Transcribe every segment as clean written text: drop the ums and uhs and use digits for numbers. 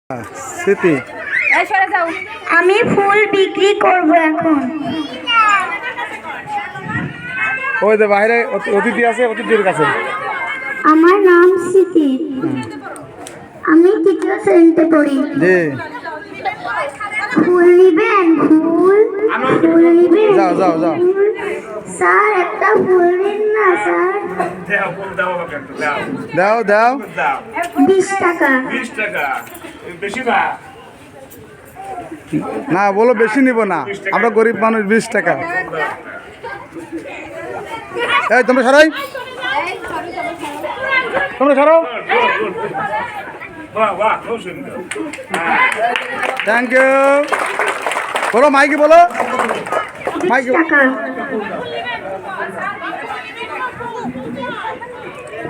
স্মৃতি, আমি ফুল বিক্রি করব এখন। ওই যে বাইরে অতিথি আছে, অতিথির কাছে। আমার নাম স্মৃতি, আমি তৃতীয় শ্রেণীতে পড়ি। জি, ফুল নিবেন? ফুল ফুল নিবেন? যাও যাও যাও। স্যার একটা ফুল দিন না স্যার। দাও দাও। 20 টাকা। না বলো বেশি নিব না, আমরা গরিব মানুষ। 20 টাকা। এই তোমরা সরাই, তোমরা সরো। Thank you. বলো মাইকি, বলো মাইকি।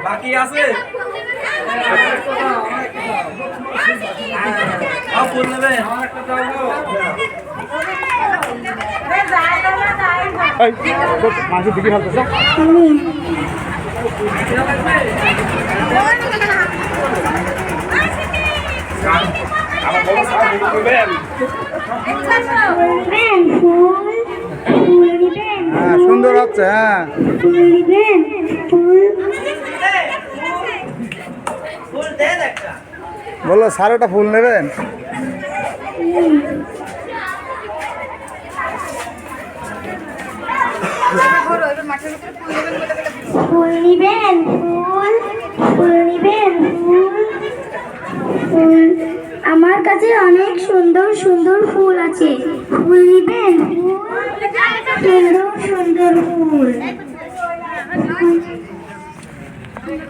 বাকি আছে ফুল নেবেন? মাঝে দিকে ফেলতেছে। হ্যাঁ সুন্দর হচ্ছে। হ্যাঁ বললো স্যার একটা ফুল নেবেন? ফুল নিবেন? ফুল ফুল নিবেন? ফুল আমার কাছে অনেক সুন্দর সুন্দর ফুল আছে, ফুল নিবেন? সুন্দর সুন্দর ফুল।